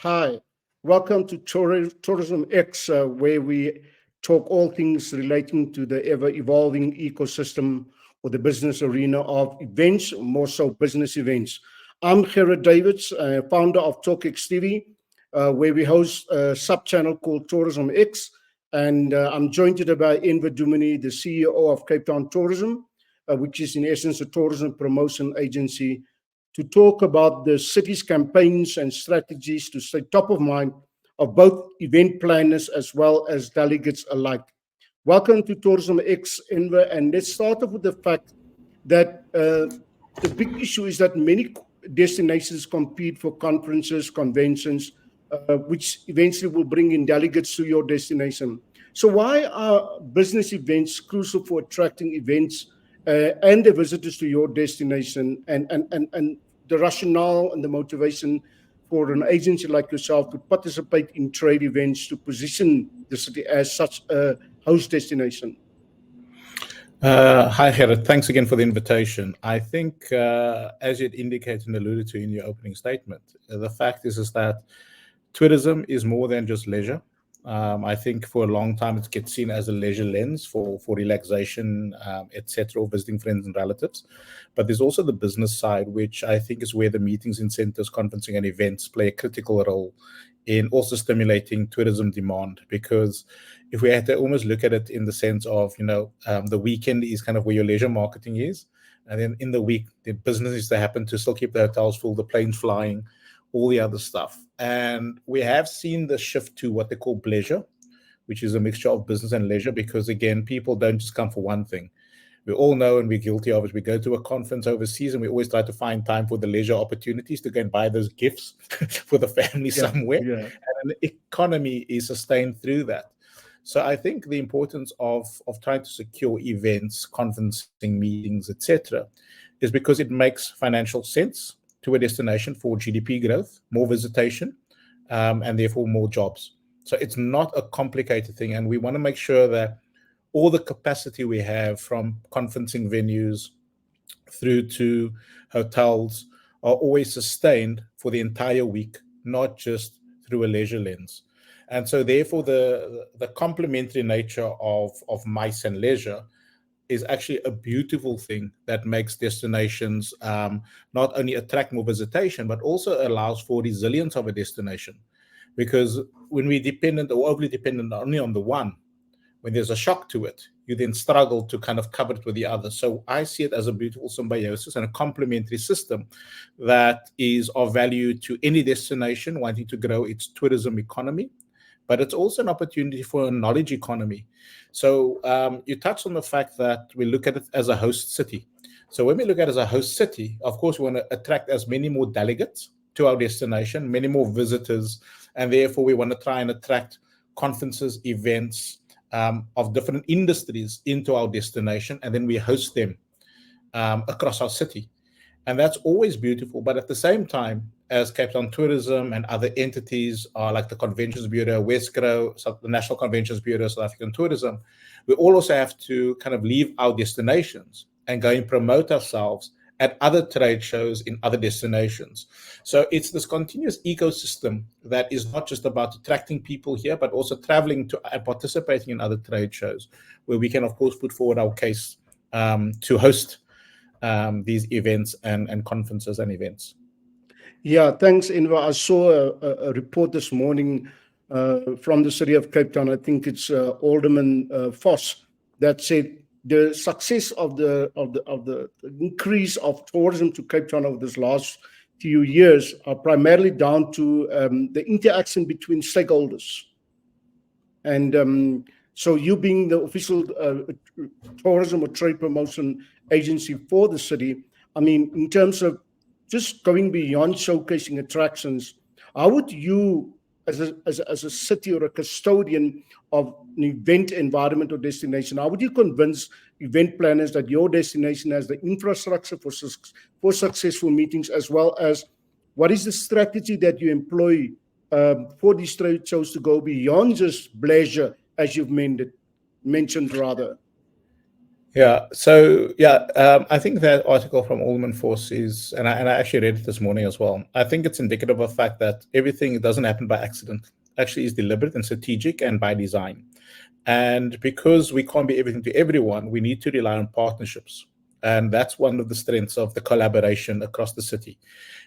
Hi, welcome to Tourism X, where we talk all things relating to the ever evolving ecosystem or the business arena of events, more so business events. I'm Gerard Davids, founder of TalkX TV, where we host a sub channel called Tourism X. And I'm joined today by Enver Duminy, the CEO of Cape Town Tourism, which is in essence a tourism promotion agency, to talk about the city's campaigns and strategies to stay top of mind of both event planners as well as delegates alike. Welcome to Tourism X, Enver, and let's start off with the fact that the big issue is that many destinations compete for conferences, conventions, which eventually will bring in delegates to your destination. So why are business events crucial for attracting events and the visitors to your destination, and the rationale and the motivation for an agency like yourself to participate in trade events to position the city as such a host destination? Hi, Gerrit. Thanks again for the invitation. I think, as you indicated and alluded to in your opening statement, the fact is that tourism is more than just leisure. I think for a long time it gets seen as a leisure lens for relaxation, etc., or visiting friends and relatives. But there's also the business side, which I think is where the meetings, incentives, conferencing, and events play a critical role in also stimulating tourism demand. Because if we had to almost look at it in the sense of, the weekend is kind of where your leisure marketing is. And then in the week, the businesses that happen to still keep the hotels full, the planes flying, all the other stuff. And we have seen the shift to what they call bleisure, which is a mixture of business and leisure, because again, people don't just come for one thing. We all know, and we're guilty of it, we go to a conference overseas and we always try to find time for the leisure opportunities to go and buy those gifts for the family somewhere. Yeah. And the economy is sustained through that. So I think the importance of trying to secure events, conferencing, meetings, etc., is because it makes financial sense to a destination for GDP growth, more visitation, and therefore more jobs. So it's not a complicated thing. And we want to make sure that all the capacity we have, from conferencing venues through to hotels, are always sustained for the entire week, not just through a leisure lens. And so therefore the complementary nature of MICE and leisure is actually a beautiful thing that makes destinations not only attract more visitation, but also allows for resilience of a destination. Because when we're dependent or overly dependent only on the one, when there's a shock to it, you then struggle to kind of cover it with the other. So I see it as a beautiful symbiosis and a complementary system that is of value to any destination wanting to grow its tourism economy. But it's also an opportunity for a knowledge economy. So you touched on the fact that we look at it as a host city. So when we look at it as a host city, of course, we want to attract as many more delegates to our destination, many more visitors, and therefore we want to try and attract conferences, events of different industries into our destination, and then we host them across our city. And that's always beautiful. But at the same time, as Cape Town Tourism and other entities are like the Conventions Bureau, Wesgro, the National Conventions Bureau, South African Tourism, we all also have to kind of leave our destinations and go and promote ourselves at other trade shows in other destinations. So it's this continuous ecosystem that is not just about attracting people here, but also traveling to and participating in other trade shows, where we can, of course, put forward our case to host these events and conferences and events. Yeah, thanks, Enver. I saw a report this morning from the city of Cape Town. I think it's Alderman Foss that said the success of the increase of tourism to Cape Town over this last few years are primarily down to the interaction between stakeholders. And so you being the official tourism or trade promotion agency for the city, I mean, in terms of just going beyond showcasing attractions, how would you, as a city or a custodian of an event environment or destination, how would you convince event planners that your destination has the infrastructure for successful meetings, as well as what is the strategy that you employ for these trade shows to go beyond just pleasure, as you've mentioned rather? Yeah. I think that article from Alderman Force is, and I actually read it this morning as well. I think it's indicative of the fact that everything doesn't happen by accident. Actually, is deliberate and strategic and by design. And because we can't be everything to everyone, we need to rely on partnerships. And that's one of the strengths of the collaboration across the city,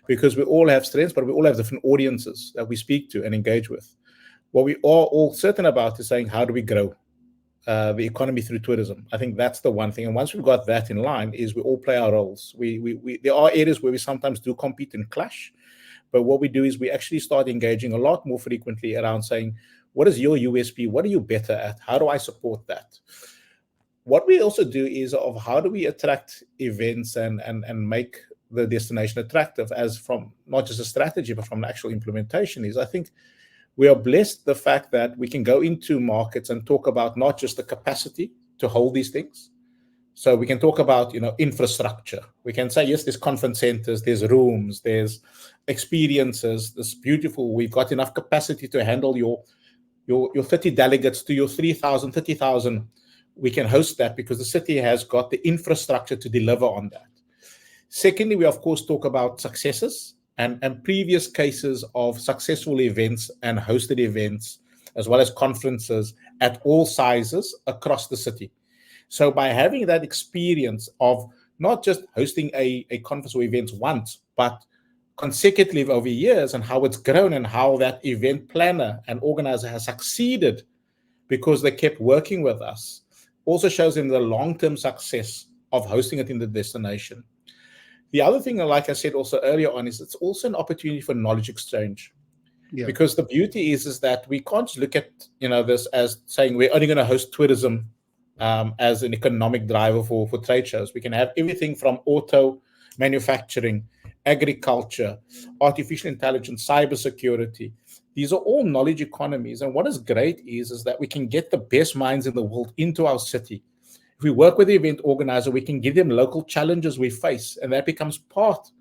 because we all have strengths, but we all have different audiences that we speak to and engage with. What we are all certain about is saying, how do we grow the economy through tourism? I think that's the one thing. And once we've got that in line, is we all play our roles. There are areas where we sometimes do compete and clash, but what we do is we actually start engaging a lot more frequently around saying, what is your USP? What are you better at? How do I support that? What we also do is of how do we attract events and make the destination attractive, as from not just a strategy, but from an actual implementation, is I think we are blessed the fact that we can go into markets and talk about not just the capacity to hold these things. So we can talk about, infrastructure. We can say, yes, there's conference centers, there's rooms, there's experiences. This beautiful. We've got enough capacity to handle your 30 delegates to your 3,000, 30,000. We can host that because the city has got the infrastructure to deliver on that. Secondly, we of course talk about successes and previous cases of successful events and hosted events, as well as conferences at all sizes across the city. So by having that experience of not just hosting a conference or events once, but consecutively over years, and how it's grown and how that event planner and organizer has succeeded because they kept working with us, also shows them the long-term success of hosting it in the destination. The other thing, like I said also earlier on, is it's also an opportunity for knowledge exchange. Yeah. Because the beauty is that we can't just look at this as saying we're only going to host tourism as an economic driver for trade shows. We can have everything from auto manufacturing, agriculture, artificial intelligence, cybersecurity. These are all knowledge economies. And what is great is that we can get the best minds in the world into our city. If we work with the event organizer, we can give them local challenges we face, and that becomes part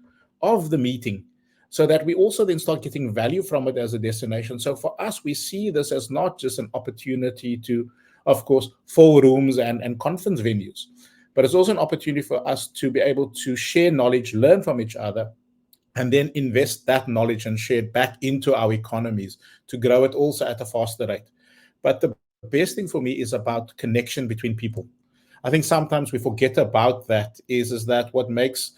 of the meeting, so that we also then start getting value from it as a destination. So for us, we see this as not just an opportunity to, of course, full rooms and conference venues, but it's also an opportunity for us to be able to share knowledge, learn from each other, and then invest that knowledge and share it back into our economies to grow it also at a faster rate. But the best thing for me is about connection between people. I think sometimes we forget about that, is that what makes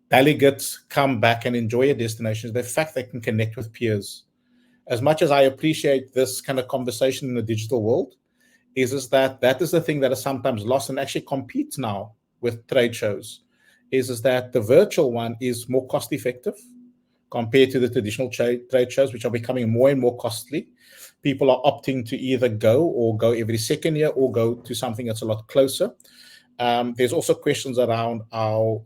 delegates come back and enjoy a destination is the fact they can connect with peers. As much as I appreciate this kind of conversation in the digital world, is that is the thing that is sometimes lost and actually competes now with trade shows, is that the virtual one is more cost effective compared to the traditional trade shows, which are becoming more and more costly. People are opting to either go every second year or go to something that's a lot closer. There's also questions around our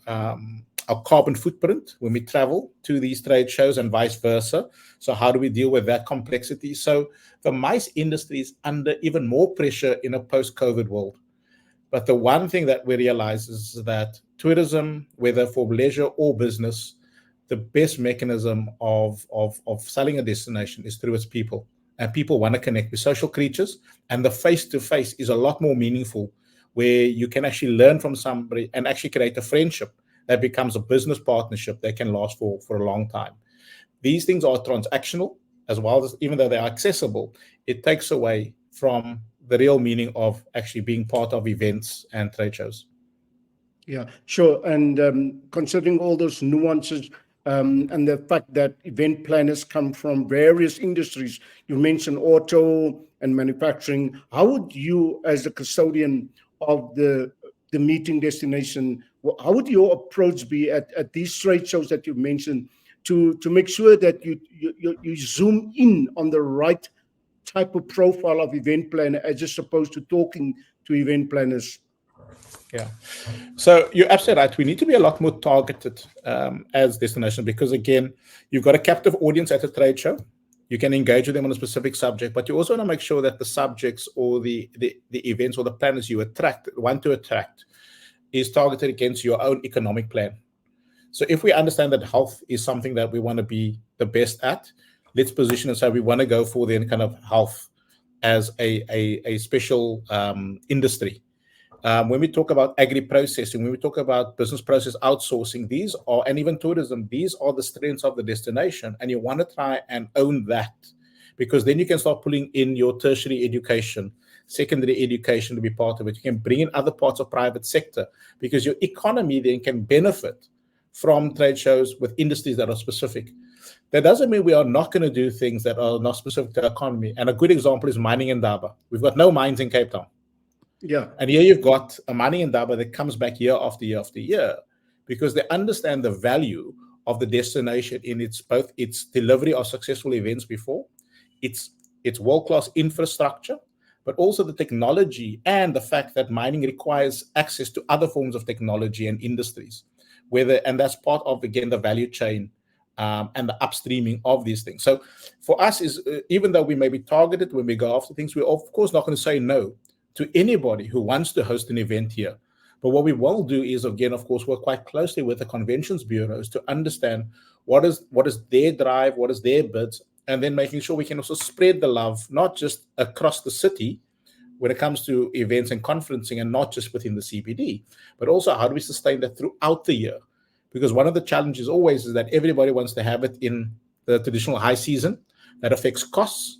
carbon footprint when we travel to these trade shows and vice versa. So how do we deal with that complexity? So the MICE industry is under even more pressure in a post-COVID world. But the one thing that we realize is that tourism, whether for leisure or business, the best mechanism of selling a destination is through its people. And people want to connect with social creatures, and the face-to-face is a lot more meaningful, where you can actually learn from somebody and actually create a friendship that becomes a business partnership that can last for a long time. These things are transactional as well, as even though they are accessible, it takes away from the real meaning of actually being part of events and trade shows. Yeah, sure. And considering all those nuances and the fact that event planners come from various industries, you mentioned auto and manufacturing. How would you, as a custodian of the meeting destination, how would your approach be at these trade shows that you mentioned to make sure that you zoom in on the right type of profile of event planner as opposed to talking to event planners? Yeah. So you're absolutely right. We need to be a lot more targeted as destination, because again, you've got a captive audience at a trade show. You can engage with them on a specific subject, but you also want to make sure that the subjects or the events or the planners you want to attract is targeted against your own economic plan. So if we understand that health is something that we want to be the best at, let's position it so we want to go for then kind of health as a special industry. When we talk about agri-processing, when we talk about business process outsourcing, these are, and even tourism, these are the strengths of the destination. And you want to try and own that, because then you can start pulling in your tertiary education, secondary education to be part of it. You can bring in other parts of private sector, because your economy then can benefit from trade shows with industries that are specific. That doesn't mean we are not going to do things that are not specific to the economy. And a good example is mining in Daba. We've got no mines in Cape Town. Yeah. And here you've got a mining in Daba that comes back year after year after year, because they understand the value of the destination in its both its delivery of successful events before, its world-class infrastructure, but also the technology and the fact that mining requires access to other forms of technology and industries, and that's part of, again, the value chain and the upstreaming of these things. So for us, even though we may be targeted when we go after things, we're of course not going to say no to anybody who wants to host an event here. But what we will do is, again, of course, work quite closely with the conventions bureaus to understand what is their drive, what is their bids, and then making sure we can also spread the love, not just across the city when it comes to events and conferencing, and not just within the CBD, but also how do we sustain that throughout the year? Because one of the challenges always is that everybody wants to have it in the traditional high season. That affects costs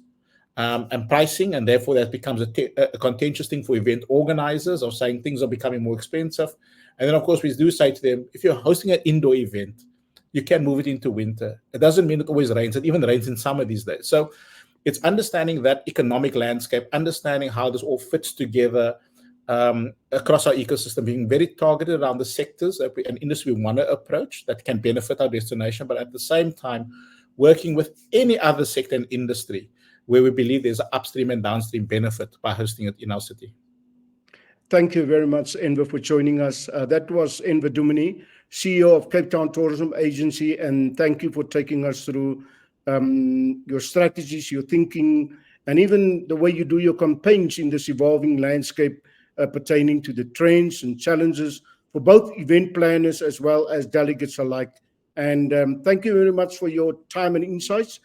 and pricing, and therefore that becomes a contentious thing for event organizers, of saying things are becoming more expensive. And then, of course, we do say to them, if you're hosting an indoor event, you can move it into winter. It doesn't mean it always rains. It even rains in summer these days. So it's understanding that economic landscape, understanding how this all fits together across our ecosystem, being very targeted around the sectors and industry we want to approach that can benefit our destination, but at the same time, working with any other sector and industry where we believe there's an upstream and downstream benefit by hosting it in our city. Thank you very much, Enver, for joining us. That was Enver Duminy, CEO of Cape Town Tourism Agency, and thank you for taking us through your strategies, your thinking, and even the way you do your campaigns in this evolving landscape pertaining to the trends and challenges for both event planners as well as delegates alike. And thank you very much for your time and insights,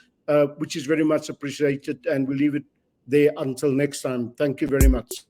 which is very much appreciated, and we'll leave it there until next time. Thank you very much.